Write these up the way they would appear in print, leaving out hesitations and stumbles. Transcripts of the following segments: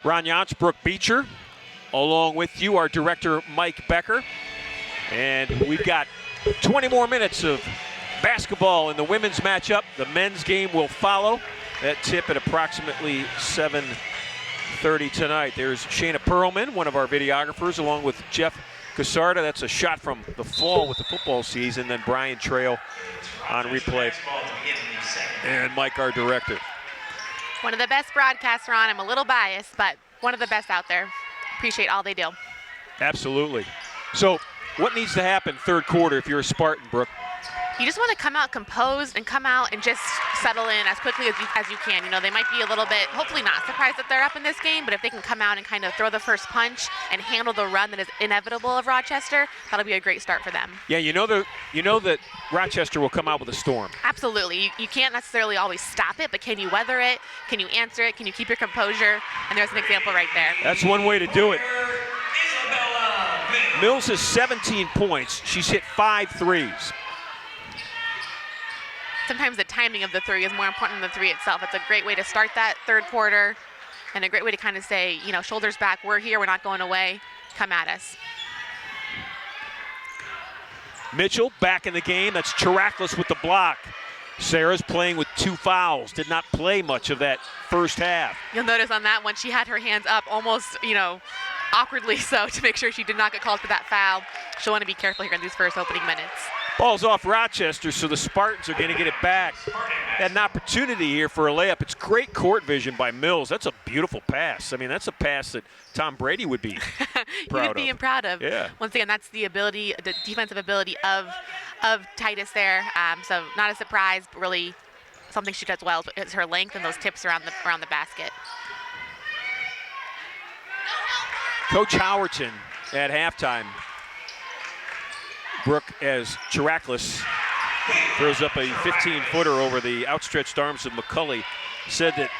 Ron Jantz, Brooke Beecher, along with you, our director, Mike Becker. And we've got 20 more minutes of basketball in the women's matchup. The men's game will follow. That tip at approximately 7:30 tonight. There's Shayna Perlman, one of our videographers, along with Jeff Casarda. That's a shot from the fall with the football season. Then Brian Trail on replay. And Mike, our director. One of the best broadcasts, Ron. I'm a little biased, but one of the best out there. Appreciate all they do. Absolutely. So what needs to happen third quarter if you're a Spartan, Brooke? You just want to come out composed and come out and just settle in as quickly as you can. You know, they might be a little bit, hopefully not surprised that they're up in this game, but if they can come out and kind of throw the first punch and handle the run that is inevitable of Rochester, that'll be a great start for them. Yeah, you know that Rochester will come out with a storm. Absolutely. You can't necessarily always stop it, but can you weather it? Can you answer it? Can you keep your composure? And there's an example right there. That's one way to do it. Mills has 17 points. She's hit 5 threes. Sometimes the timing of the three is more important than the three itself. It's a great way to start that third quarter and a great way to kind of say, you know, shoulders back, we're here, we're not going away, come at us. Mitchell back in the game. That's Chiraklus with the block. Sarah's playing with 2 fouls. Did not play much of that first half. You'll notice on that one, she had her hands up almost, you know, awkwardly so to make sure she did not get called for that foul. She'll want to be careful here in these first opening minutes. Ball's off Rochester, so the Spartans are going to get it back. Had an opportunity here for a layup. It's great court vision by Mills. That's a beautiful pass. I mean, that's a pass that Tom Brady would be proud of. He would be proud of. Yeah. Once again, that's the ability, the defensive ability of Titus there. So not a surprise, but really something she does well is her length and those tips around the basket. Coach Howerton at halftime. Brooke, as Chiraklus throws up a 15-footer over the outstretched arms of McCulley, said that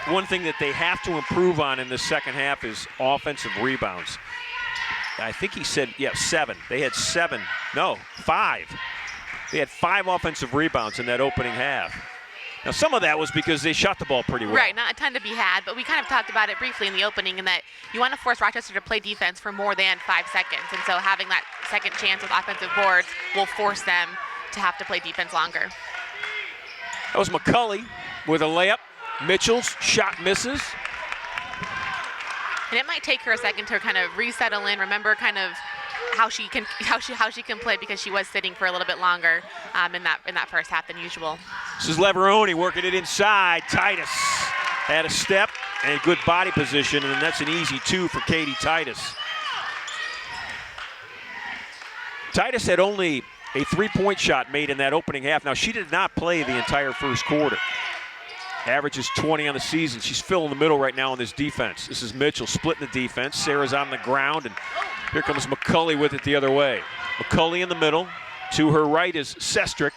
one thing that they have to improve on in the second half is offensive rebounds. I think he said, 7. They had 5. They had 5 offensive rebounds in that opening half. Now, some of that was because they shot the ball pretty well. Right, not a ton to be had, but we kind of talked about it briefly in the opening in that you want to force Rochester to play defense for more than 5 seconds. And so having that second chance with offensive boards will force them to have to play defense longer. That was McCulley with a layup. Mitchell's shot misses. And it might take her a second to kind of resettle in, remember kind of how she can play because she was sitting for a little bit longer in that first half than usual. This is Leveroni working it inside. Titus had a step and good body position, and that's an easy 2 for Katie Titus. Titus had only a 3-point shot made in that opening half. Now, she did not play the entire first quarter. Averages 20 on the season. She's filling the middle right now on this defense. This is Mitchell splitting the defense. Sarah's on the ground, and here comes McCulley with it the other way. McCulley in the middle. To her right is Sestrick.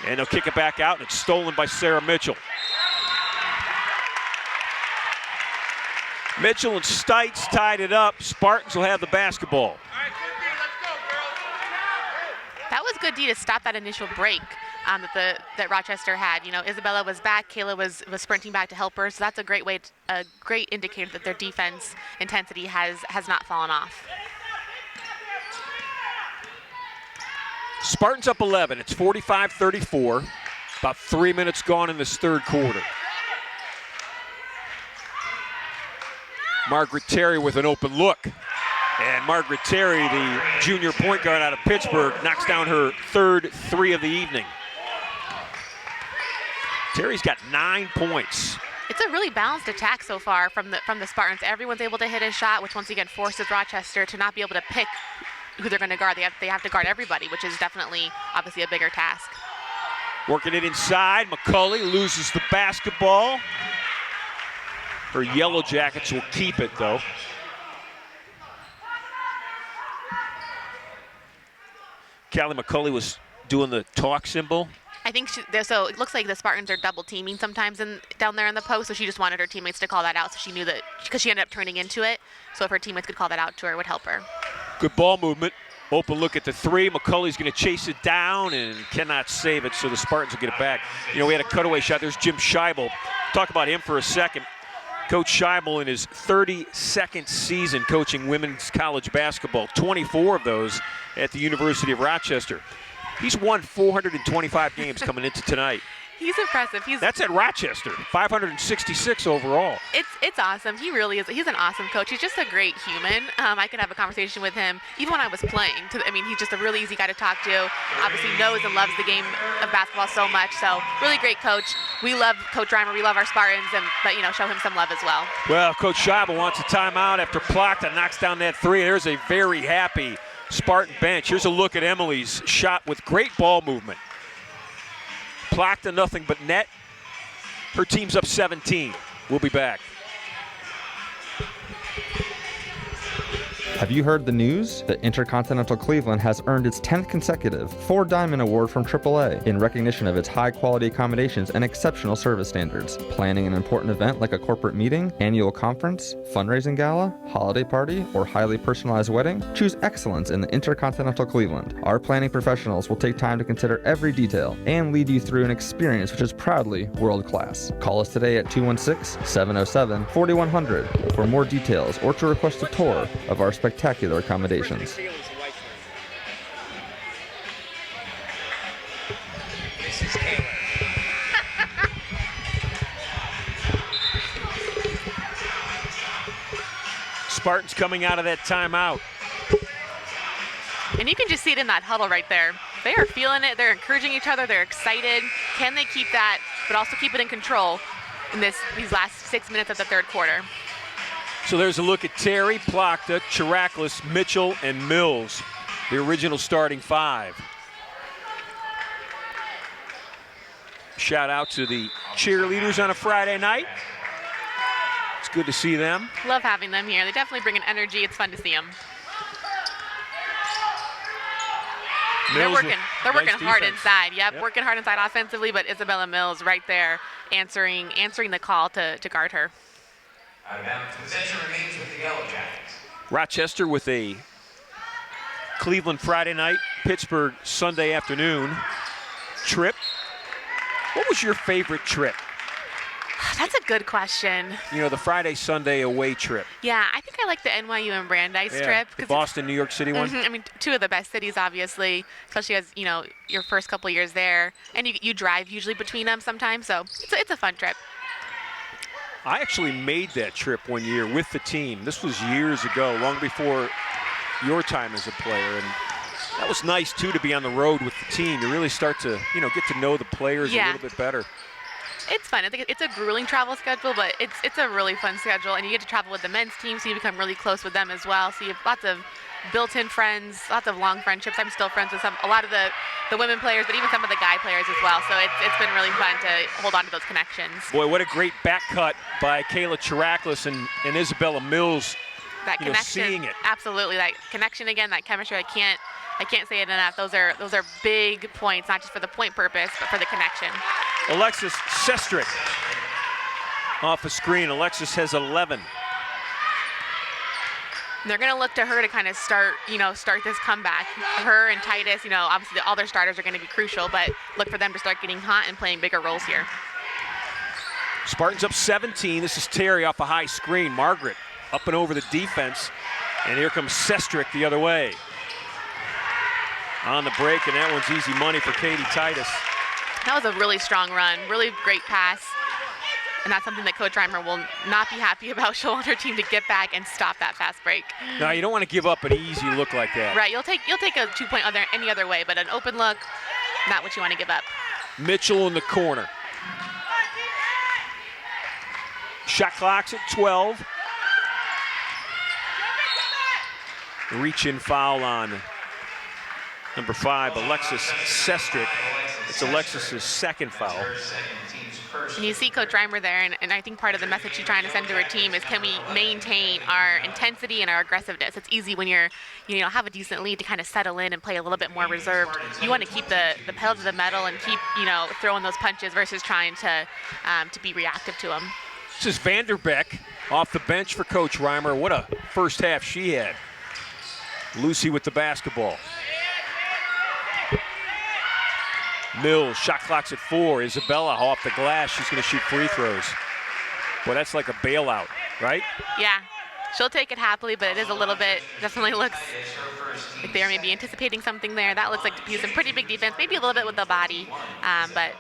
And they'll kick it back out, and it's stolen by Sarah Mitchell. Mitchell and Stites tied it up. Spartans will have the basketball. That was good D to stop that initial break that Rochester had. You know, Isabella was back, Kayla was sprinting back to help her, so that's a great indicator that their defense intensity has not fallen off. Spartans up 11. It's 45-34. About 3 minutes gone in this third quarter. Margaret Terry with an open look. And Margaret Terry, the junior point guard out of Pittsburgh, knocks down her third 3 of the evening. Terry's got 9 points. It's a really balanced attack so far from the Spartans. Everyone's able to hit a shot, which once again forces Rochester to not be able to pick who they're going to guard. They have to guard everybody, which is definitely obviously a bigger task. Working it inside. McCulley loses the basketball. Her Yellow Jackets will keep it, though. Callie McCulley was doing the talk symbol. I think so it looks like the Spartans are double teaming sometimes down there in the post, so she just wanted her teammates to call that out, so she knew that, because she ended up turning into it, so if her teammates could call that out to her, it would help her. Good ball movement. Open look at the 3. McCulley's going to chase it down and cannot save it, so the Spartans will get it back. You know, we had a cutaway shot. There's Jim Scheibel. Talk about him for a second. Coach Scheibel in his 32nd season coaching women's college basketball, 24 of those at the University of Rochester. He's won 425 games coming into tonight. He's impressive. That's at Rochester, 566 overall. It's awesome. He really is. He's an awesome coach. He's just a great human. I could have a conversation with him even when I was playing. He's just a really easy guy to talk to. Obviously knows and loves the game of basketball so much. So really great coach. We love Coach Reimer. We love our Spartans, but show him some love as well. Well, Coach Scheibel wants a timeout after Plachta knocks down that three. There's a very happy Spartan bench. Here's a look at Emily's shot with great ball movement. Plachta nothing but net. Her team's up 17. We'll be back. Have you heard the news? The Intercontinental Cleveland has earned its 10th consecutive 4 Diamond Award from AAA in recognition of its high-quality accommodations and exceptional service standards. Planning an important event like a corporate meeting, annual conference, fundraising gala, holiday party, or highly personalized wedding? Choose excellence in the Intercontinental Cleveland. Our planning professionals will take time to consider every detail and lead you through an experience which is proudly world-class. Call us today at 216-707-4100 for more details or to request a tour of our spectacular accommodations. Spartans coming out of that timeout. And you can just see it in that huddle right there. They are feeling it. They're encouraging each other. They're excited. Can they keep that, but also keep it in control in these last 6 minutes of the third quarter? So there's a look at Terry, Plachta, Chiraklis, Mitchell, and Mills, the original starting 5. Shout out to the cheerleaders on a Friday night. It's good to see them. Love having them here. They definitely bring an energy. It's fun to see them. They're working hard inside. Yep, working hard inside offensively, but Isabella Mills right there answering the call to guard her. Possession remains with the Yellow Jackets. Rochester with a Cleveland Friday night, Pittsburgh Sunday afternoon trip. What was your favorite trip? That's a good question. The Friday, Sunday away trip. Yeah, I think I like the NYU and Brandeis trip. The Boston, New York City one. Two of the best cities, obviously, especially as, your first couple years there. And you drive usually between them sometimes, so it's a fun trip. I actually made that trip one year with the team. This was years ago, long before your time as a player. And that was nice, too, to be on the road with the team. You really start to, get to know the players a little bit better. It's fun. I think it's a grueling travel schedule, but it's a really fun schedule. And you get to travel with the men's team, so you become really close with them as well. So you have lots of built-in friends, lots of long friendships. I'm still friends with a lot of the women players, but even some of the guy players as well. So it's been really fun to hold on to those connections. Boy, what a great back cut by Kayla Chiraklis and Isabella Mills. That connection, seeing it. Absolutely. That connection again, that chemistry. I can't say it enough. Those are big points, not just for the point purpose, but for the connection. Alexis Sestrick off a screen. Alexis has 11. They're going to look to her to kind of start this comeback. Her and Titus, obviously all their starters are going to be crucial, but look for them to start getting hot and playing bigger roles here. Spartans up 17. This is Terry off a high screen. Margaret up and over the defense. And here comes Sestrick the other way. On the break, and that one's easy money for Katie Titus. That was a really strong run, really great pass. And that's something that Coach Reimer will not be happy about. She'll want her team to get back and stop that fast break. No, you don't want to give up an easy look like that. Right, you'll take a 2-point any other way, but an open look, not what you want to give up. Mitchell in the corner. Shot clock's at 12. Reach-in foul on number 5, Alexis Sestrick. It's Alexis's second foul. And you see Coach Reimer there, and I think part of the message she's trying to send to her team is, can we maintain our intensity and our aggressiveness? It's easy when you're, have a decent lead to kind of settle in and play a little bit more reserved. You want to keep the pedal to the metal and keep, throwing those punches versus trying to be reactive to them. This is Vanderbeck off the bench for Coach Reimer. What a first half she had. Lucy with the basketball. Mills, shot clock's at 4. Isabella off the glass. She's going to shoot free throws. Well, that's like a bailout, right? Yeah. She'll take it happily, but it is a little bit, definitely looks like they're maybe anticipating something there. That looks like to be some pretty big defense, maybe a little bit with the body, but.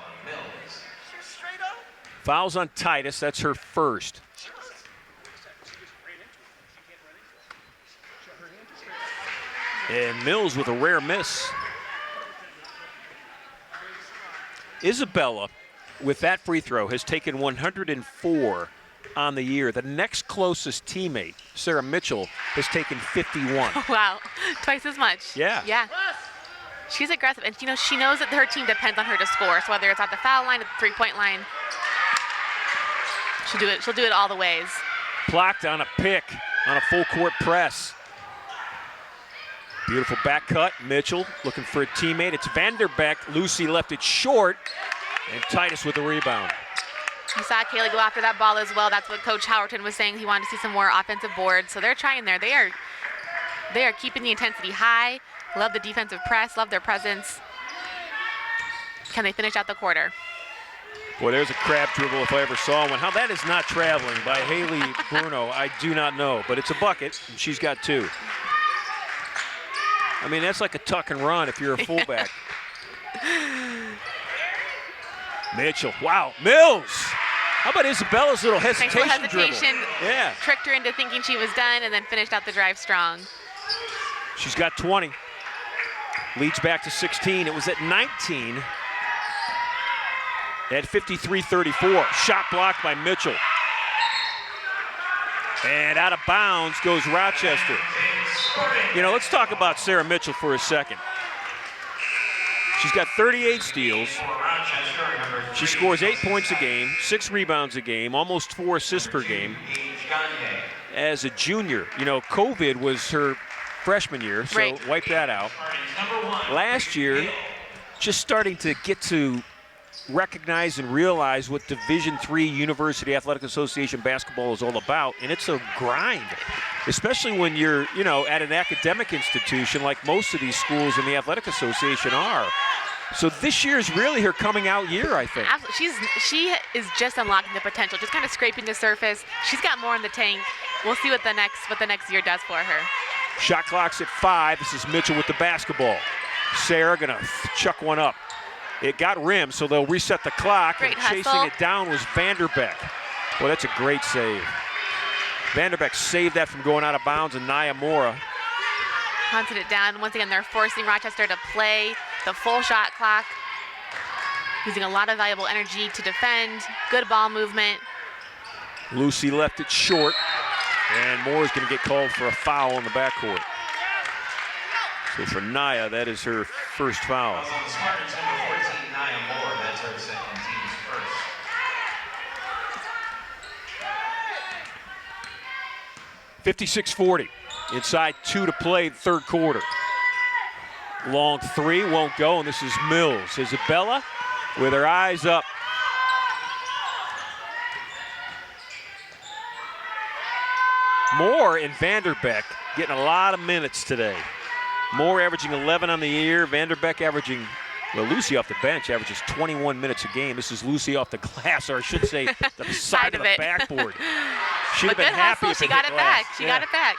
Fouls on Titus, that's her first. And Mills with a rare miss. Isabella, with that free throw, has taken 104 on the year. The next closest teammate, Sarah Mitchell, has taken 51. Wow, twice as much. Yeah. Yeah. She's aggressive, and she knows that her team depends on her to score. So whether it's at the foul line, at the three-point line, she'll do it. She'll do it all the ways. Blocked on a pick on a full court press. Beautiful back cut. Mitchell looking for a teammate. It's Vanderbeck. Lucy left it short, and Titus with the rebound. You saw Kaylee go after that ball as well. That's what Coach Howerton was saying. He wanted to see some more offensive boards. So they're trying there. They are keeping the intensity high. Love the defensive press. Love their presence. Can they finish out the quarter? Boy, there's a crab dribble if I ever saw one. How that is not traveling by Haley Bruno, I do not know. But it's a bucket, and she's got 2. I mean, that's like a tuck and run if you're a fullback. Mitchell, wow, Mills. How about Isabella's little hesitation dribble? Yeah. Tricked her into thinking she was done and then finished out the drive strong. She's got 20. Leads back to 16. It was at 19. At 53-34. Shot blocked by Mitchell. And out of bounds goes Rochester. You know, let's talk about Sarah Mitchell for a second. She's got 38 steals. She scores 8 points a game, 6 rebounds a game, almost 4 assists per game. As a junior, you know, COVID was her freshman year, so wipe that out. Last year, just starting to get to recognize and realize what Division III University Athletic Association basketball is all about, and it's a grind, especially when you're, you know, at an academic institution like most of these schools in the Athletic Association are. So this year is really her coming out year, I think. Absolutely. She is just unlocking the potential, just kind of scraping the surface. She's got more in the tank. We'll see what the next year does for her. Shot clock's at 5. This is Mitchell with the basketball. Sarah gonna chuck one up. It got rimmed, so they'll reset the clock. Great and hustle. Chasing it down was Vanderbeck. Well, that's a great save. Vanderbeck saved that from going out of bounds, and Nia Mora Hunted it down. Once again, they're forcing Rochester to play the full shot clock, using a lot of valuable energy to defend. Good ball movement. Lucy left it short, and Moore's going to get called for a foul in the backcourt. So for Nia, that is her first foul. Spartans number 14, Nia Moore. That's her second, team's first. 56-40. Inside 2 to play, third quarter. Long 3 won't go, and this is Mills. Isabella with her eyes up. Moore and Vanderbeck getting a lot of minutes today. Moore averaging 11 on the year. Vanderbeck averaging, well, Lucy off the bench averages 21 minutes a game. This is Lucy off the glass, or I should say the side of the backboard. She'd have been happy if she got it back. She got it back.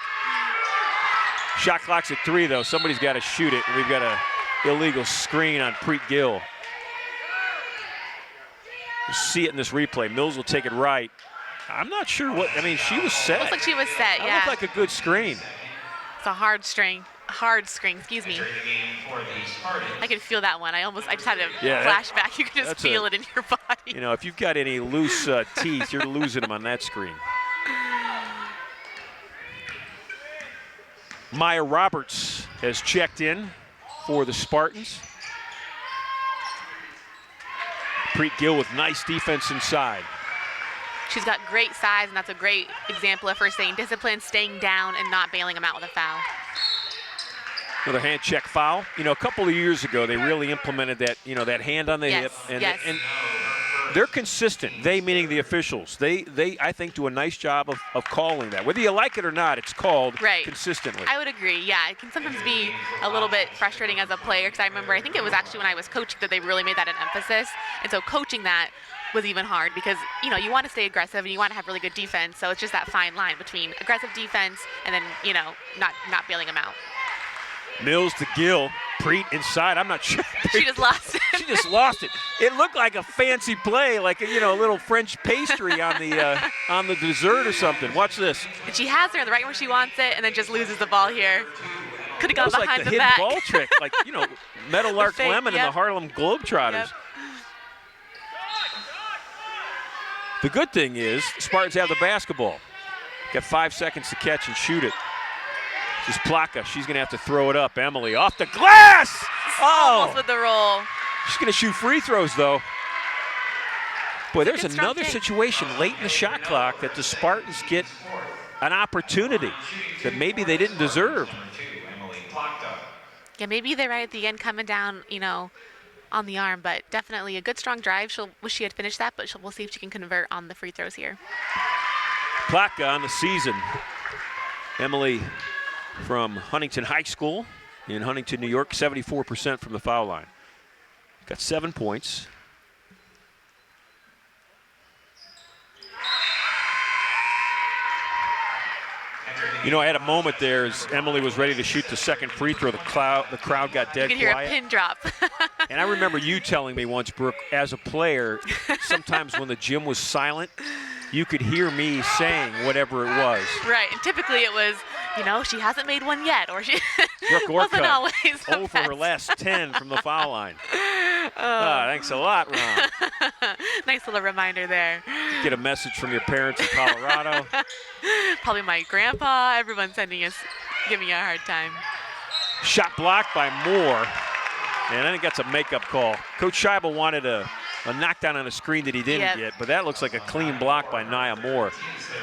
Shot clock's at 3, though. Somebody's got to shoot it. We've got an illegal screen on Preet Gill. You see it in this replay. Mills will take it right. I'm not sure what, I mean, she was set. Looks like she was set, That yeah. looked like a good screen. It's a hard screen, excuse me. I can feel that one. I just had a flashback. You can just feel it in your body. You know, if you've got any loose teeth, you're losing them on that screen. Maya Roberts has checked in for the Spartans. Preet Gill with nice defense inside. She's got great size, and that's a great example of her staying disciplined, staying down, and not bailing them out with a foul. Another hand check foul. You know, a couple of years ago, they really implemented that, you know, that hand on the hip. And they're consistent. They, meaning the officials. They I think, do a nice job of calling that. Whether you like it or not, it's called consistently. I would agree, yeah. It can sometimes be a little bit frustrating as a player, because I remember, I think it was actually when I was coaching that they really made that an emphasis. And so coaching that, was even hard because, you know, you want to stay aggressive and you want to have really good defense. So it's just that fine line between aggressive defense and then, you know, not bailing them out. Mills to Gill. Preet inside. I'm not sure. She just lost it. She just lost it. It looked like a fancy play, like a little French pastry on the dessert or something. Watch this. And she has her right where she wants it and then just loses the ball here. Could have gone behind like the the hidden back. ball trick, like, Meadowlark fake, Lemon and the Harlem Globetrotters. Yep. The good thing is Spartans have the basketball. Got 5 seconds to catch and shoot it. This is Plaka. She's going to have to throw it up. Emily off the glass. Almost with the roll. She's going to shoot free throws, though. Boy, there's good strong another take. situation late in the shot clock that the Spartans get an opportunity that maybe they didn't deserve. Yeah, maybe they're right at the end coming down, on the arm, but definitely a good strong drive. She'll wish she had finished that, but we'll see if she can convert on the free throws here. Plaka on the season. Emily from Huntington High School in Huntington, New York, 74% from the foul line. Got 7 points. I had a moment there as Emily was ready to shoot the second free throw. The crowd got dead You could hear quiet. a pin drop. And I remember you telling me once, Brooke, as a player, sometimes when the gym was silent, you could hear me saying whatever it was. Right, and typically it was, she hasn't made one yet, or she Brooke wasn't Orcutt, always the over best. her last 10 from the foul line. Thanks a lot, Ron. Nice little reminder there. Get a message from your parents in Colorado. Probably my grandpa. Everyone's giving you a hard time. Shot blocked by Moore. And I think that's a makeup call. Coach Scheibel wanted a knockdown on a screen that he didn't get, but that looks like a clean block by Nia Moore.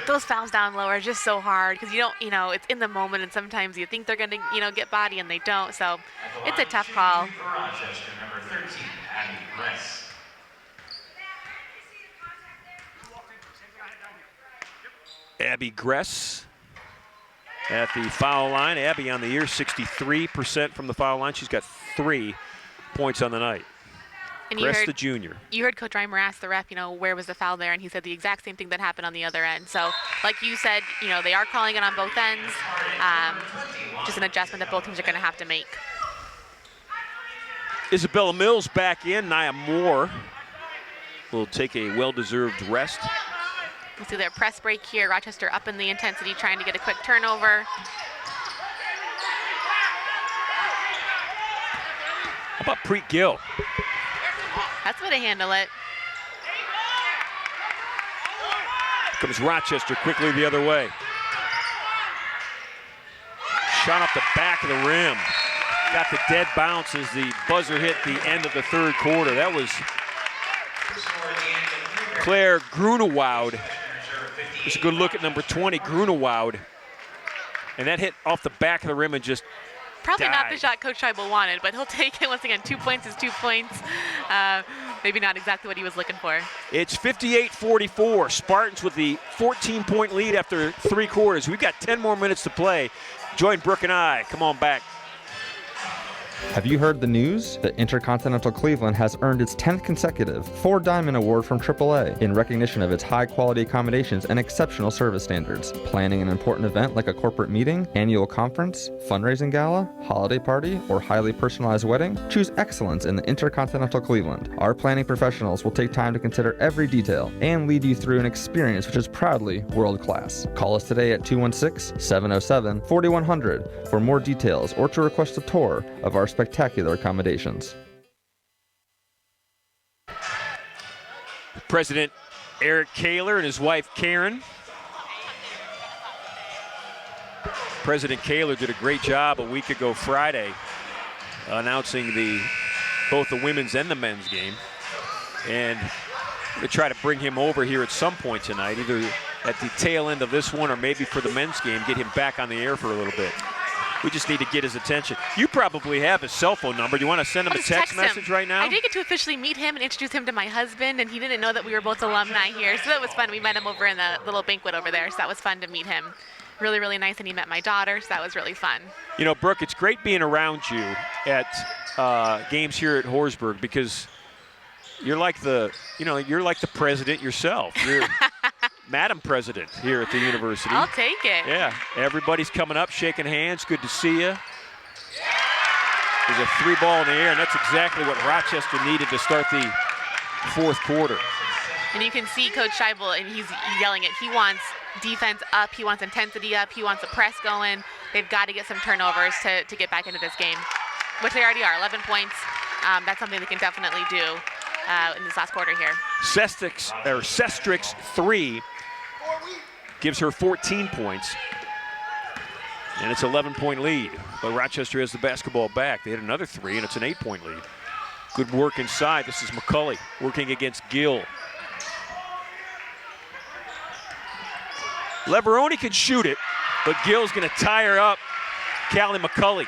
Those fouls down low are just so hard because you don't, it's in the moment, and sometimes you think they're going to, get body and they don't. So it's a tough call. For Rochester, number 13, Abby Gress. Abby Gress at the foul line. Abby on the year, 63% from the foul line. She's got 3 points on the night. And Gress the junior. You heard Coach Reimer ask the ref, where was the foul there, and he said the exact same thing that happened on the other end. So, like you said, they are calling it on both ends. Just an adjustment that both teams are going to have to make. Isabella Mills back in. Nia Moore will take a well-deserved rest. We'll see their press break here. Rochester up in the intensity, trying to get a quick turnover. How about Preet Gill? That's the way to handle it. Comes Rochester quickly the other way. Shot off the back of the rim. Got the dead bounce as the buzzer hit the end of the third quarter. That was Claire Grunewoud. Just a good look at number 20, Grunewoud. And that hit off the back of the rim and just Probably not the died. shot Coach Scheibel wanted, but he'll take it. Once again, 2 points is 2 points. Maybe not exactly what he was looking for. It's 58-44. Spartans with the 14-point lead after 3 quarters. We've got 10 more minutes to play. Join Brooke and I. Come on back. Have you heard the news? The Intercontinental Cleveland has earned its 10th consecutive 4-Diamond Award from AAA in recognition of its high-quality accommodations and exceptional service standards. Planning an important event like a corporate meeting, annual conference, fundraising gala, holiday party, or highly personalized wedding? Choose excellence in the Intercontinental Cleveland. Our planning professionals will take time to consider every detail and lead you through an experience which is proudly world-class. Call us today at 216-707-4100 for more details or to request a tour of our spectacular accommodations. President Eric Kaler and his wife Karen. President Kaler did a great job a week ago Friday announcing both the women's and the men's game. And we're going to try to bring him over here at some point tonight, either at the tail end of this one or maybe for the men's game, get him back on the air for a little bit. We just need to get his attention. You probably have his cell phone number. Do you want to send him a text message right now? I did get to officially meet him and introduce him to my husband, and he didn't know that we were both alumni here, so that was fun. We met him over in the little banquet over there, so that was fun to meet him. Really, really nice, and he met my daughter, so that was really fun. Brooke, it's great being around you at games here at Horsburgh because You're like the, you're like the president yourself. You're Madam President here at the university. I'll take it. Yeah, everybody's coming up, shaking hands. Good to see you. There's a 3-ball in the air, and that's exactly what Rochester needed to start the fourth quarter. And you can see Coach Scheibel, and he's yelling it. He wants defense up. He wants intensity up. He wants a press going. They've got to get some turnovers to get back into this game, which they already are. 11 points. That's something they can definitely do in this last quarter here. Sestrick's 3 gives her 14 points. And it's an 11-point lead. But Rochester has the basketball back. They had another 3, and it's an 8-point lead. Good work inside. This is McCulley working against Gill. Leveroni can shoot it, but Gill's going to tie her up. Callie McCulley.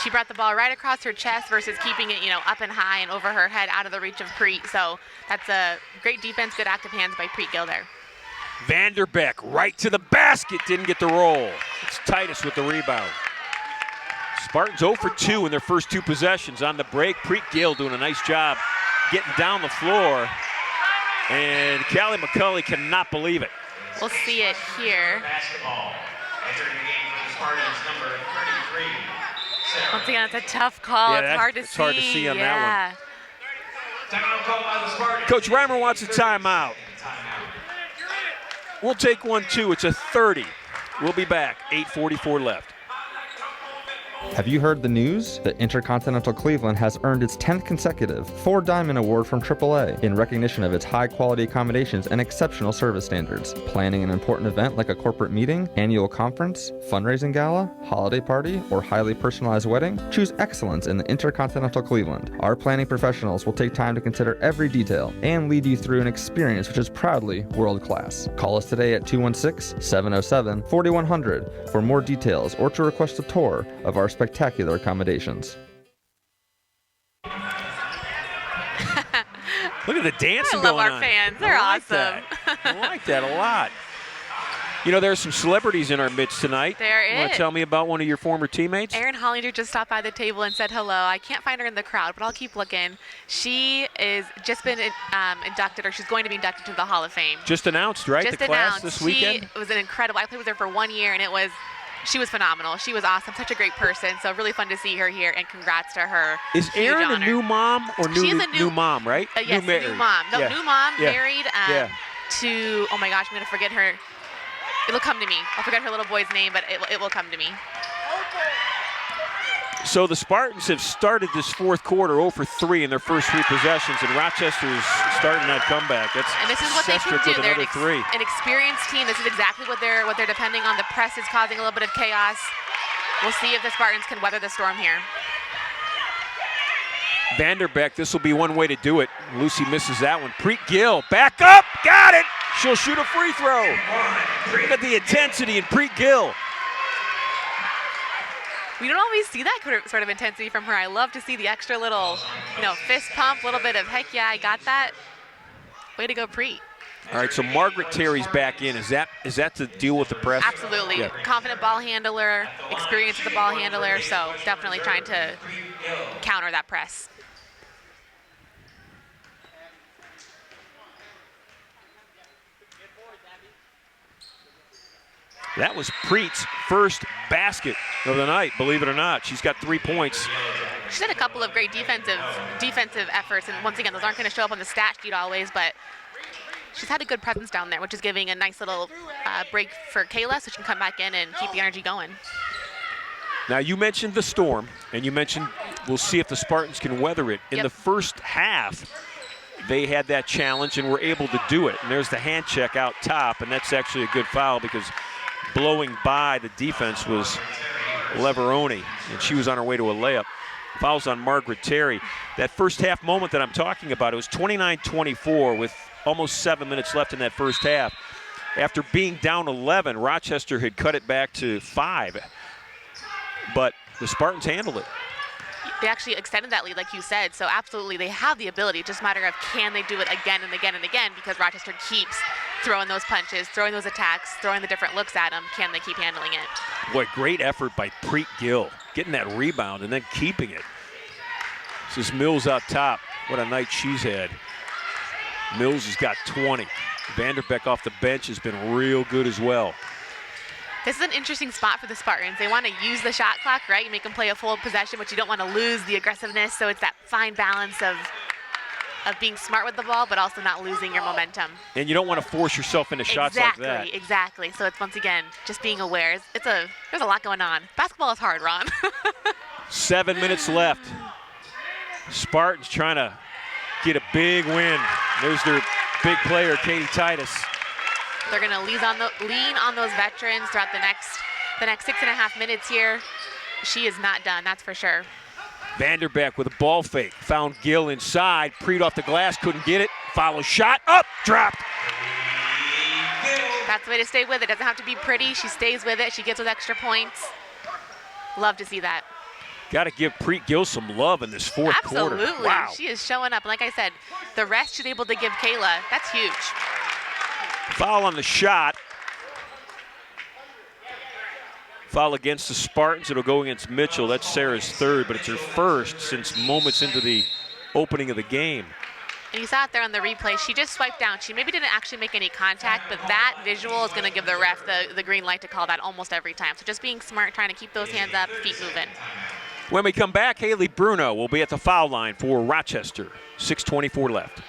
She brought the ball right across her chest versus keeping it, up and high and over her head, out of the reach of Preet. So that's a great defense, good active hands by Preet Gill there. Vanderbeck right to the basket, didn't get the roll. It's Titus with the rebound. Spartans 0 for 2 in their first 2 possessions. On the break, Preet Gill doing a nice job getting down the floor. And Callie McCulley cannot believe it. We'll see it here. Basketball. Entering the game for the Spartans, number 33. Sarah. Once again, it's a tough call. Yeah, it's hard to see. It's hard to see on that Timeout called by the Spartans. Coach Reimer wants a timeout. We'll take one, too. It's a 30. We'll be back. 8:44 left. Have you heard the news? The Intercontinental Cleveland has earned its 10th consecutive 4-Diamond Award from AAA in recognition of its high-quality accommodations and exceptional service standards. Planning an important event like a corporate meeting, annual conference, fundraising gala, holiday party, or highly personalized wedding? Choose excellence in the Intercontinental Cleveland. Our planning professionals will take time to consider every detail and lead you through an experience which is proudly world-class. Call us today at 216-707-4100 for more details or to request a tour of our spectacular accommodations. Look at the dancing I love going our on. fans. They're awesome. I like that a lot. There's some celebrities in our midst tonight. There You want is. to tell me about one of your former teammates? Erin Hollinger just stopped by the table and said hello. I can't find her in the crowd, but I'll keep looking. She is just been inducted, or she's going to be inducted to the Hall of Fame. Just announced, right? Just the class announced. this weekend? She was an incredible. I played with her for 1 year, and she was phenomenal. She was awesome, such a great person. So really fun to see her here, and congrats to her. Is Huge Erin honor. a new mom or She's new, a new mom, right? Yes, new new mom. No, Yeah. new mom, Yeah. married to, oh my gosh, I'm going to forget her. It'll come to me. I'll forget her little boy's name, but it will come to me. So the Spartans have started this fourth quarter 0 for 3 in their first 3 possessions, and Rochester's starting that comeback. And this is what they can Sestrick do. with They're another 3. an experienced team. This is exactly what they're depending on. The press is causing a little bit of chaos. We'll see if the Spartans can weather the storm here. Vanderbeck, this will be one way to do it. Lucy misses that one. Preet Gill, back up, got it! She'll shoot a free throw. Look at the intensity in Preet Gill. We don't always see that sort of intensity from her. I love to see the extra little, fist pump, little bit of, heck yeah, I got that. Way to go, Preet. All right, so Margaret Terry's back in. Is that to deal with the press? Absolutely. Yeah. Confident ball handler, experience with the ball handler, so definitely trying to counter that press. That was Preet's first basket of the night, believe it or not. She's got 3 points. She's had a couple of great defensive efforts, and once again, those aren't going to show up on the stat sheet always, but she's had a good presence down there, which is giving a nice little break for Kayla, so she can come back in and keep the energy going. Now, you mentioned the storm, and you mentioned we'll see if the Spartans can weather it. In the first half, they had that challenge and were able to do it. And there's the hand check out top, and that's actually a good foul because blowing by the defense was Leveroni, and she was on her way to a layup. Fouls on Margaret Terry. That first half moment that I'm talking about, it was 29-24 with almost 7 minutes left in that first half. After being down 11, Rochester had cut it back to 5. But the Spartans handled it. They actually extended that lead, like you said, so absolutely they have the ability. It's just a matter of can they do it again and again and again, because Rochester keeps throwing those punches, throwing those attacks, throwing the different looks at them. Can they keep handling it? Boy, great effort by Preet Gill, getting that rebound and then keeping it. This is Mills up top. What a night she's had. Mills has got 20. Vanderbeck off the bench has been real good as well. This is an interesting spot for the Spartans. They want to use the shot clock, right? You make them play a full possession, but you don't want to lose the aggressiveness. So it's that fine balance of being smart with the ball, but also not losing your momentum. And you don't want to force yourself into shots like that. Exactly. So it's, once again, just being aware. There's a lot going on. Basketball is hard, Ron. 7 minutes left. Spartans trying to get a big win. There's their big player, Katie Titus. They're going to lean on those veterans throughout the next 6.5 minutes here. She is not done, that's for sure. Vanderbeck with a ball fake. Found Gill inside. Preed off the glass, couldn't get it. Follow shot, up, dropped. That's the way to stay with it. Doesn't have to be pretty. She stays with it. She gets those extra points. Love to see that. Got to give Preet Gill some love in this fourth quarter. Absolutely. Wow. She is showing up. And like I said, the rest she's able to give Kayla, that's huge. Foul on the shot. Foul against the Spartans. It'll go against Mitchell. That's Sarah's third, but it's her first since moments into the opening of the game. And you saw it there on the replay. She just swiped down. She maybe didn't actually make any contact, but that visual is going to give the ref the green light to call that almost every time. So just being smart, trying to keep those hands up, feet moving. When we come back, Haley Bruno will be at the foul line for Rochester. 6:24 left.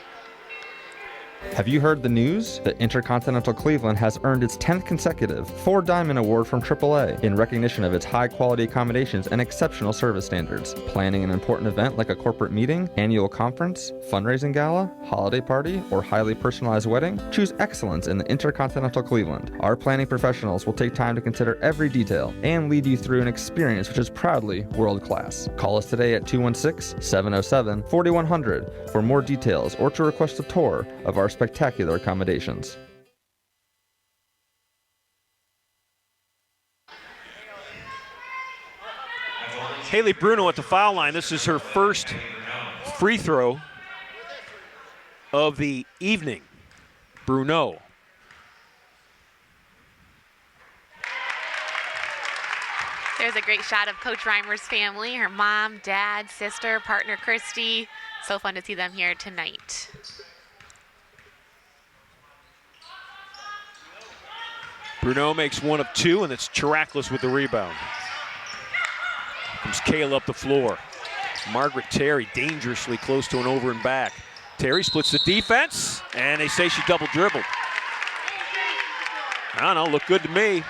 Have you heard the news? The Intercontinental Cleveland has earned its 10th consecutive 4-Diamond Award from AAA in recognition of its high-quality accommodations and exceptional service standards. Planning an important event like a corporate meeting, annual conference, fundraising gala, holiday party, or highly personalized wedding? Choose excellence in the Intercontinental Cleveland. Our planning professionals will take time to consider every detail and lead you through an experience which is proudly world-class. Call us today at 216-707-4100 for more details or to request a tour of our spectacular accommodations. Haley Bruno at the foul line. This is her first free throw of the evening. Bruno. There's a great shot of Coach Reimer's family, her mom, dad, sister, partner Christy. So fun to see them here tonight. Bruno makes one of two, and it's Chiraklus with the rebound. Comes Kayla up the floor. Margaret Terry dangerously close to an over and back. Terry splits the defense, and they say she double dribbled. I don't know, looked good to me.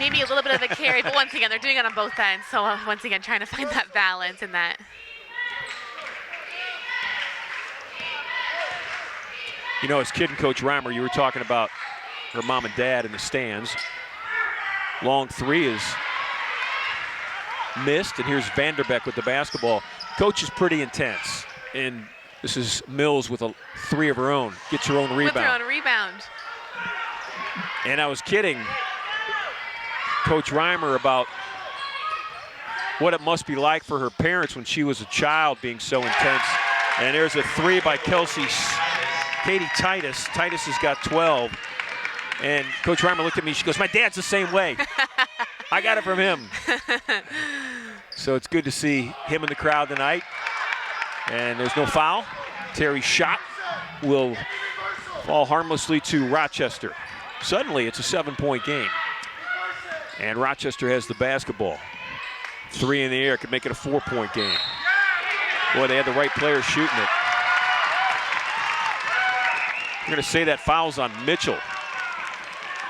Maybe a little bit of a carry, but once again, they're doing it on both ends. So once again, trying to find that balance in that. You know, as kid and Coach Reimer, you were talking about her mom and dad in the stands. Long three is missed, and here's Vanderbeck with the basketball. Coach is pretty intense, and this is Mills with a three of her own. Gets her own rebound. With her own rebound. And I was kidding Coach Reimer about what it must be like for her parents when she was a child being so intense. And there's a three by Katie Titus. Titus has got 12. And Coach Reimer looked at me, she goes, my dad's the same way. I got it from him. So it's good to see him in the crowd tonight. And there's no foul. Terry's shot will fall harmlessly to Rochester. Suddenly it's a 7-point game. And Rochester has the basketball. Three in the air could make it a 4-point game. Boy, they had the right players shooting it. We're going to say that foul's on Mitchell.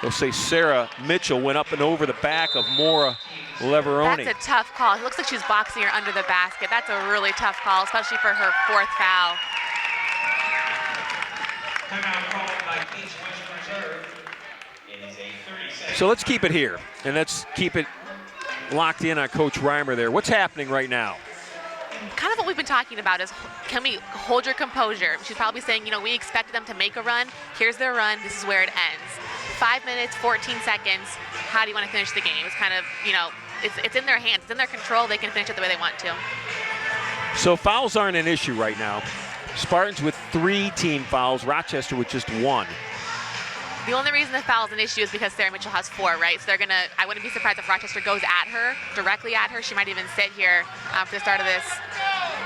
They'll say Sarah Mitchell went up and over the back of Maura Leveroni. That's a tough call. It looks like she's boxing her under the basket. That's a really tough call, especially for her fourth foul. Timeout called by each Western Reserve. It is a 30-second. So let's keep it here, and let's keep it locked in on Coach Reimer there. What's happening right now? Kind of what we've been talking about is, can we hold your composure? She's probably saying, you know, we expected them to make a run. Here's their run. This is where it ends. 5 minutes, 14 seconds. How do you want to finish the game? It's kind of, you know, it's in their hands. It's in their control. They can finish it the way they want to. So fouls aren't an issue right now. Spartans with 3 team fouls, Rochester with just 1. The only reason the foul is an issue is because Sarah Mitchell has 4, right? So they're going to, I wouldn't be surprised if Rochester goes at her, directly at her. She might even sit here for the start of this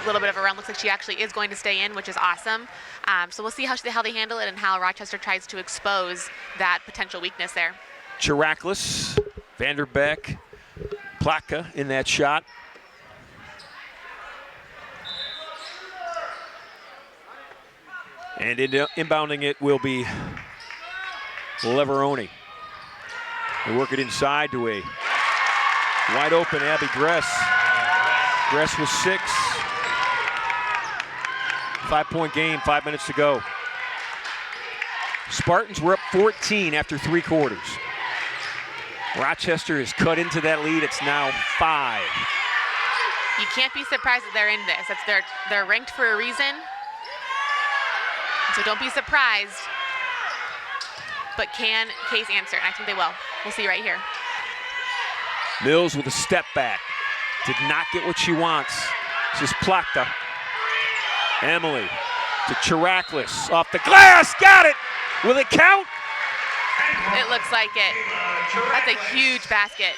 little bit of a run. Looks like she actually is going to stay in, which is awesome. So we'll see how they handle it and how Rochester tries to expose that potential weakness there. Chiraklis, Vanderbeck, Plaka in that shot. And inbounding it will be Leveroni. They work it inside to a wide open Abby Gress. Gress with 6. 5-point game, 5 minutes to go. Spartans were up 14 after 3 quarters. Rochester has cut into that lead. It's now 5. You can't be surprised that they're in this. They're ranked for a reason. So don't be surprised. But can Case answer? And I think they will. We'll see right here. Mills with a step back. Did not get what she wants. This is Plaka. Emily to Chiraklis. Off the glass. Got it. Will it count? It looks like it. That's a huge basket.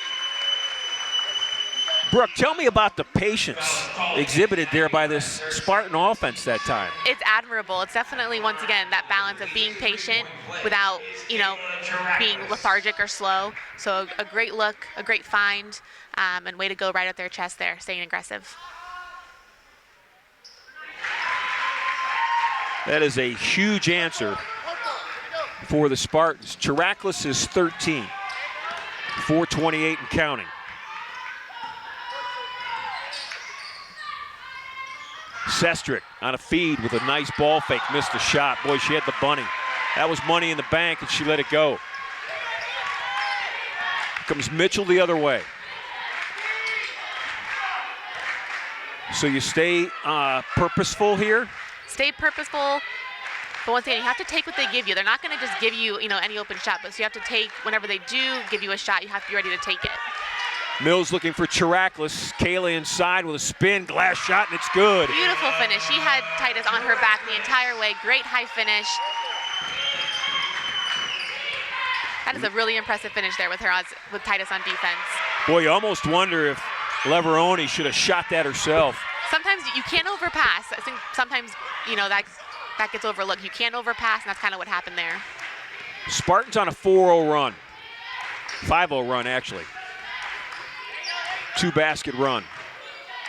Brooke, tell me about the patience exhibited there by this Spartan offense that time. It's admirable. It's definitely, once again, that balance of being patient without, being lethargic or slow. So a great look, a great find, and way to go right at their chest there, staying aggressive. That is a huge answer for the Spartans. Chiraklis is 13, 4:28 and counting. Sestrick on a feed with a nice ball fake, missed the shot. Boy, she had the bunny. That was money in the bank, and she let it go. Here comes Mitchell the other way. So you stay purposeful here? Stay purposeful, but once again, you have to take what they give you. They're not going to just give you, any open shot, but so you have to take, whenever they do give you a shot, you have to be ready to take it. Mills looking for Chiraklis. Kayla inside with a spin, glass shot, and it's good. Beautiful finish. She had Titus on her back the entire way. Great high finish. That is a really impressive finish there with Titus on defense. Boy, you almost wonder if Leveroni should have shot that herself. Sometimes you can't overpass. I think sometimes, that gets overlooked. You can't overpass, and that's kind of what happened there. Spartans on a 4-0 run. 5-0 run, actually. 2-basket run.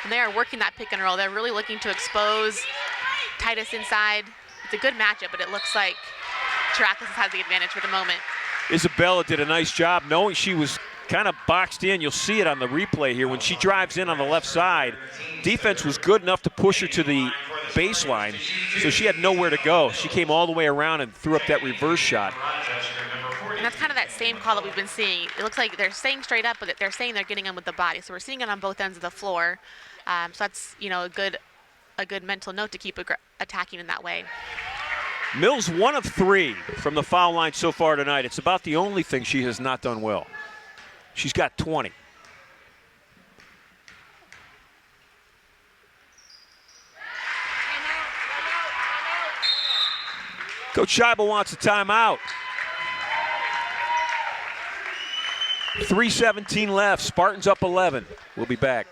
And they are working that pick and roll. They're really looking to expose Titus inside. It's a good matchup, but it looks like Chiraklis has the advantage for the moment. Isabella did a nice job knowing she was kind of boxed in. You'll see it on the replay here. When she drives in on the left side, defense was good enough to push her to the baseline, so she had nowhere to go. She came all the way around and threw up that reverse shot. And that's kind of that same call that we've been seeing. It looks like they're saying straight up, but they're saying they're getting them with the body. So we're seeing it on both ends of the floor. So that's, a good mental note to keep attacking in that way. Mills 1 of 3 from the foul line so far tonight. It's about the only thing she has not done well. She's got 20. Coach Scheibel wants a timeout. 3:17 left. Spartans up 11. We'll be back.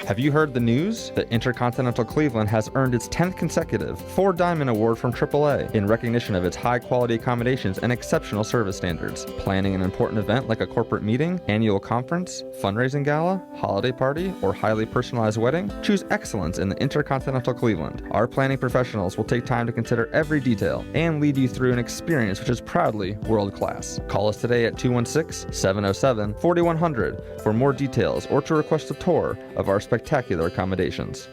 Have you heard the news? The Intercontinental Cleveland has earned its 10th consecutive 4-Diamond Award from AAA in recognition of its high-quality accommodations and exceptional service standards. Planning an important event like a corporate meeting, annual conference, fundraising gala, holiday party, or highly personalized wedding? Choose excellence in the Intercontinental Cleveland. Our planning professionals will take time to consider every detail and lead you through an experience which is proudly world-class. Call us today at 216-707-4100 for more details or to request a tour of our spectacular accommodations.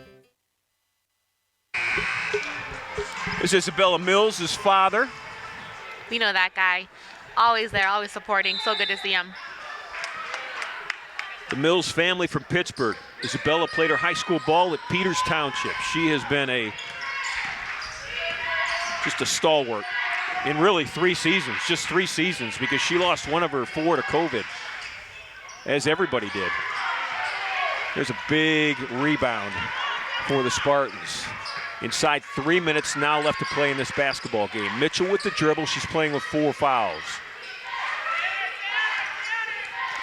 This is Isabella Mills' father. We know that guy. Always there, always supporting. So good to see him. The Mills family from Pittsburgh. Isabella played her high school ball at Peters Township. She has been just a stalwart in really 3 seasons, just 3 seasons, because she lost one of her 4 to COVID, as everybody did. There's a big rebound for the Spartans. Inside 3 minutes now left to play in this basketball game. Mitchell with the dribble. She's playing with 4 fouls.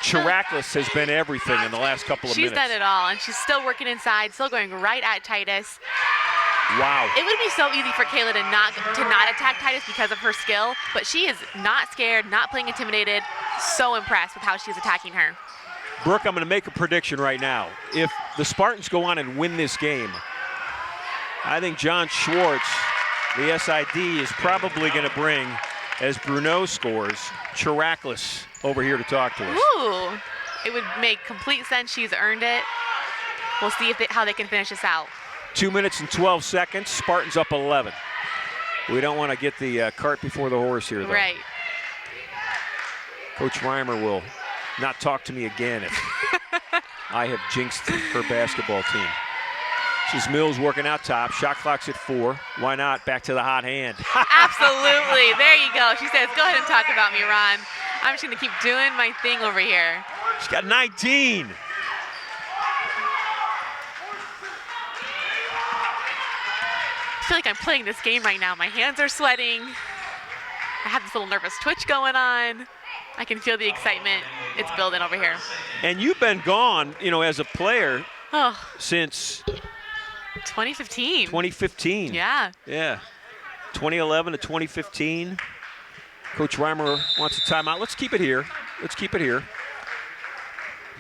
Chiraklus has been everything in the last couple of She's minutes. done it all, and she's still working inside, still going right at Titus. Wow. It would be so easy for Kayla to not attack Titus because of her skill, but she is not scared, not playing intimidated. So impressed with how she's attacking her. Brooke, I'm going to make a prediction right now. If the Spartans go on and win this game, I think John Schwartz, the SID, is probably going to bring, as Bruno scores, Chiraklus over here to talk to us. Ooh, it would make complete sense. She's earned it. We'll see how they can finish this out. 2 minutes and 12 seconds. Spartans up 11. We don't want to get the cart before the horse here, though. Right. Coach Reimer will not talk to me again if I have jinxed her basketball team. This is Mills working out top. Shot clock's at 4. Why not? Back to the hot hand. Absolutely. There you go. She says, go ahead and talk about me, Ron. I'm just going to keep doing my thing over here. She's got 19. I feel like I'm playing this game right now. My hands are sweating. I have this little nervous twitch going on. I can feel the excitement. It's building over here. And you've been gone, as a player since 2015. 2015. Yeah. Yeah. 2011 to 2015. Coach Reimer wants a timeout. Let's keep it here.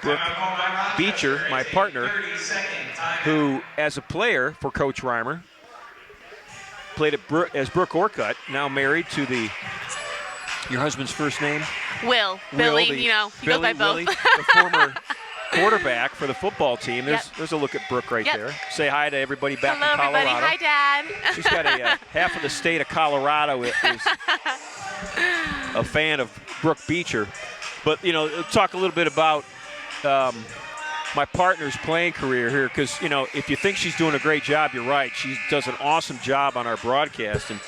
Brooke Beecher, my partner, who as a player for Coach Reimer, played as Brooke Orcutt, now married to your husband's first name? Will, Billy, he goes by both. Willie, the former quarterback for the football team. There's a look at Brooke right there. Say hi to everybody back Hello, in Colorado. everybody. Hi, Dad. She's got half of the state of Colorado is a fan of Brooke Beecher. But, talk a little bit about my partner's playing career here, because, if you think she's doing a great job, you're right. She does an awesome job on our broadcast, and,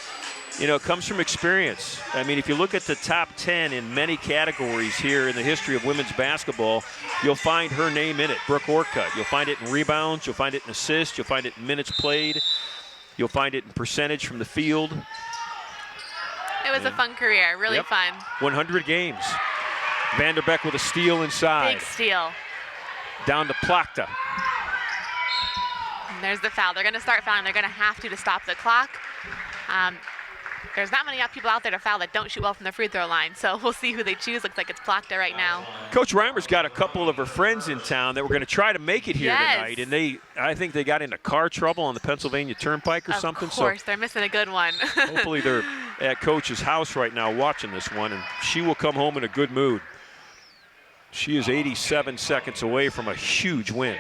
it comes from experience. I mean, if you look at the top 10 in many categories here in the history of women's basketball, you'll find her name in it, Brooke Orcutt. You'll find it in rebounds. You'll find it in assists. You'll find it in minutes played. You'll find it in percentage from the field. It was a fun career, really fun. 100 games. Vanderbeck with a steal inside. Big steal. Down to Plachta. And there's the foul. They're going to start fouling. They're going to have to stop the clock. There's not many people out there to foul that don't shoot well from the free throw line, so we'll see who they choose. Looks like it's Plachta right now. Coach Reimer's got a couple of her friends in town that were going to try to make it here tonight, and I think they got into car trouble on the Pennsylvania Turnpike or something. Of course, they're missing a good one. Hopefully they're at Coach's house right now watching this one, and she will come home in a good mood. She is 87 seconds away from a huge win.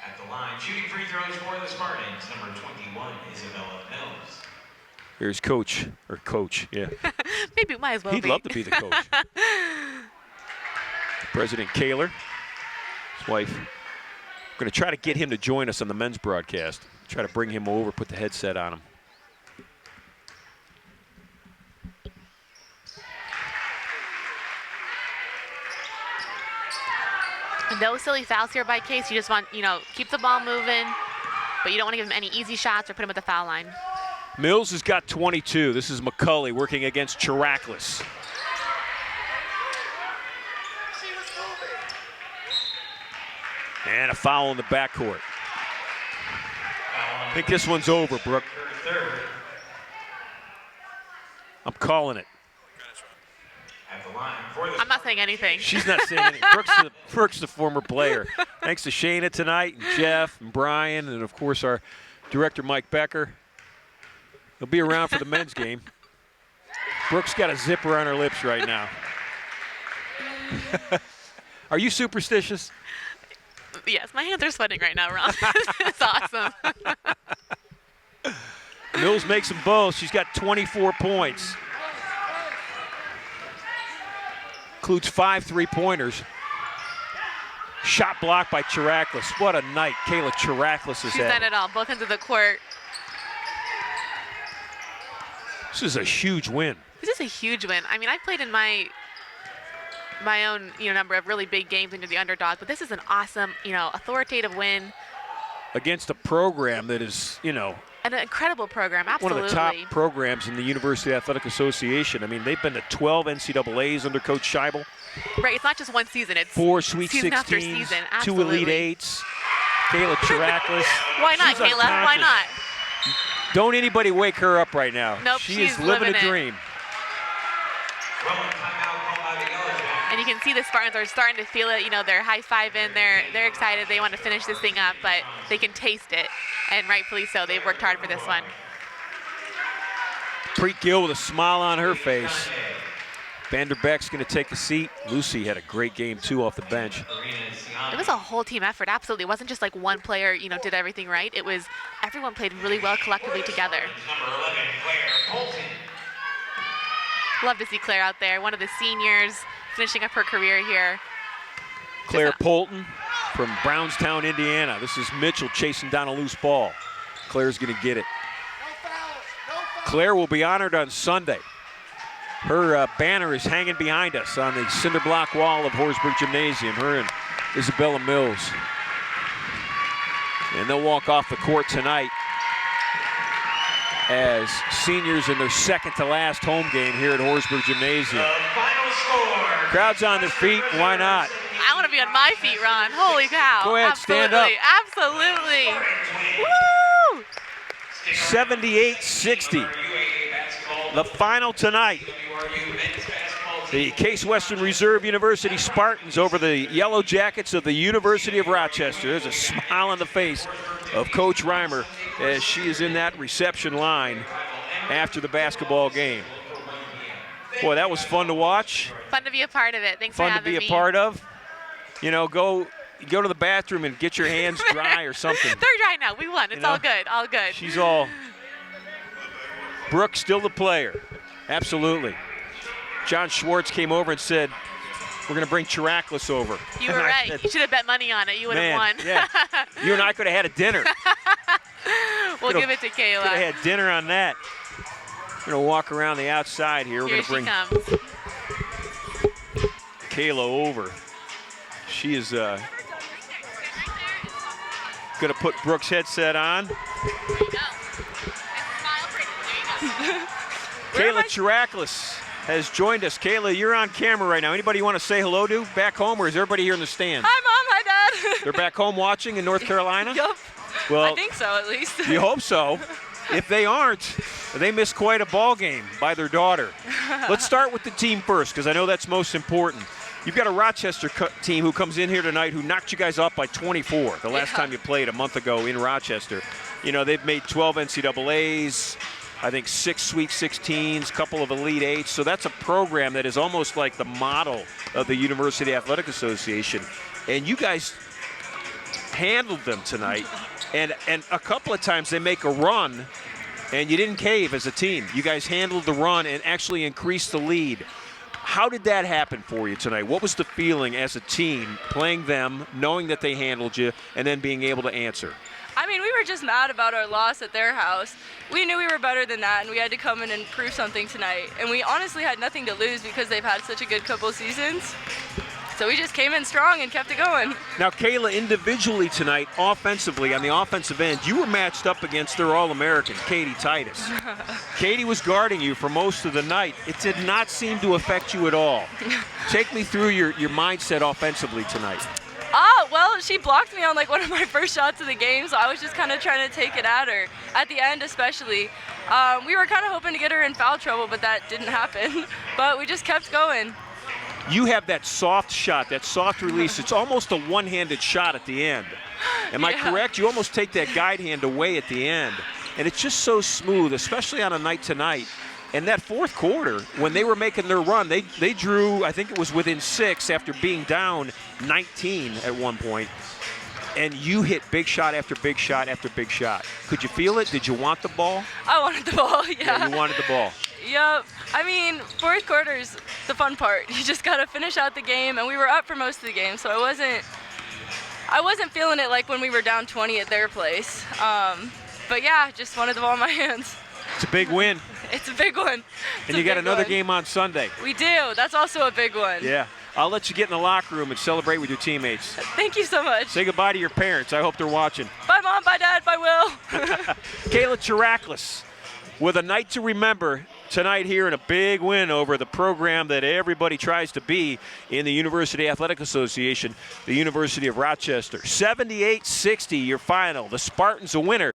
At the line, shooting free throws for the Spartans, number 21, Isabella Mills. Here's Coach, yeah. Maybe it might as well He'd be. love to be the coach. President Kaler, his wife. We're going to try to get him to join us on the men's broadcast. Try to bring him over, put the headset on him. No silly fouls here by Case. You just want, keep the ball moving, but you don't want to give him any easy shots or put him at the foul line. Mills has got 22. This is McCulley working against Chiraklus. And a foul in the backcourt. I think this one's over, Brooke. I'm calling it. I'm not saying anything. She's not saying anything. Brooke's the former player. Thanks to Shayna tonight, and Jeff, and Brian, and of course our director, Mike Becker. He'll be around for the men's game. Brooke's got a zipper on her lips right now. Are you superstitious? Yes, my hands are sweating right now, Ron. It's awesome. Mills makes them both. She's got 24 points. Includes 5 3-pointers. Shot blocked by Chiraklus. What a night Kayla Chiraklus has She's had. done it all, both ends of the court. This is a huge win. This is a huge win. I mean, I've played in my own, number of really big games into the underdog, but this is an awesome, authoritative win. Against a program that is, An incredible program, absolutely. One of the top programs in the University Athletic Association. I mean, they've been to 12 NCAAs under Coach Scheibel. Right, it's not just one season. It's 4 Sweet season 16s, after season. 2 Elite Eights. Kayla Chiracklis. Why not, She's Kayla? Why unconscious. not? Don't anybody wake her up right now. Nope, she she's is living a it. dream. And you can see the Spartans are starting to feel it. You know, they're high-fiving. They're excited. They want to finish this thing up, but they can taste it, and rightfully so. They've worked hard for this one. Preet Gill with a smile on her face. Vanderbeck's going to take a seat. Lucy had a great game, too, off the bench. It was a whole team effort, absolutely. It wasn't just like one player, you know, did everything right. It was everyone played really well collectively together. Love to see Claire out there, one of the seniors finishing up her career here. Claire Polton from Brownstown, Indiana. This is Mitchell chasing down a loose ball. Claire's going to get it. Claire will be honored on Sunday. Her banner is hanging behind us on the cinder block wall of Horsburgh Gymnasium, her and Isabella Mills. And they'll walk off the court tonight as seniors in their second to last home game here at Horsburgh Gymnasium. Crowd's on their feet, why not? I want to be on my feet, Ron. Holy cow. Go ahead, stand up. Absolutely. Woo! 78-60. The final tonight. The Case Western Reserve University Spartans over the Yellow Jackets of the University of Rochester. There's a smile on the face of Coach Reimer as she is in that reception line after the basketball game. Boy, that was fun to watch. Fun to be a part of it. Thanks for having me. Fun to be a part of. You know, go to the bathroom and get your hands dry or something. They're dry now. We won. It's all good. All good. She's all. Brooke still the player. Absolutely. John Schwartz came over and said, we're going to bring Chiracklis over. You were right. You should have bet money on it. You would have won. Yeah. You and I could have had a dinner. We'll give it to Kayla. Could have had dinner on that. We're going to walk around the outside here. We're going to bring Kayla over. She is going to put Brooke's headset on. There you go. Kayla Chiracklis has joined us. Kayla, you're on camera right now. Anybody you want to say hello to back home, or is everybody here in the stands? Hi, Mom. Hi, Dad. They're back home watching in North Carolina? Yup. Well, I think so, at least. You hope so. If they aren't, they missed quite a ball game by their daughter. Let's start with the team first, because I know that's most important. You've got a Rochester team who comes in here tonight who knocked you guys off by 24 the last time you played a month ago in Rochester. You know, they've made 12 NCAAs, I think 6 Sweet 16s, a couple of Elite Eights. So that's a program that is almost like the model of the University Athletic Association. And you guys handled them tonight. And a couple of times they make a run, and you didn't cave as a team. You guys handled the run and actually increased the lead. How did that happen for you tonight? What was the feeling as a team playing them, knowing that they handled you, and then being able to answer? I mean, we were just mad about our loss at their house. We knew we were better than that, and we had to come in and prove something tonight. And we honestly had nothing to lose because they've had such a good couple seasons. So we just came in strong and kept it going. Now, Kayla, individually tonight, offensively, on the offensive end, you were matched up against their All-American, Katie Titus. Katie was guarding you for most of the night. It did not seem to affect you at all. Take me through your mindset offensively tonight. Oh, well, she blocked me on like one of my first shots of the game, so I was just kind of trying to take it at her. At the end especially. We were kind of hoping to get her in foul trouble, but that didn't happen. But we just kept going. You have that soft shot, that soft release. It's almost a one-handed shot at the end. Am I correct? You almost take that guide hand away at the end. And it's just so smooth, especially on a night tonight. And that fourth quarter, when they were making their run, they drew, I think it was within 6 after being down 19 at one point. And you hit big shot after big shot after big shot. Could you feel it? Did you want the ball? I wanted the ball, yeah. Yeah, you wanted the ball. Yep. I mean, fourth quarter's the fun part. You just got to finish out the game, and we were up for most of the game, so I wasn't feeling it like when we were down 20 at their place. But yeah, just wanted the ball in my hands. It's a big win. It's a big one. And you got another game on Sunday. We do. That's also a big one. Yeah. I'll let you get in the locker room and celebrate with your teammates. Thank you so much. Say goodbye to your parents. I hope they're watching. Bye, Mom. Bye, Dad. Bye, Will. Kayla Chiraklis with a night to remember tonight here in a big win over the program that everybody tries to be in the University Athletic Association, the University of Rochester. 78-60 your final. The Spartans a winner.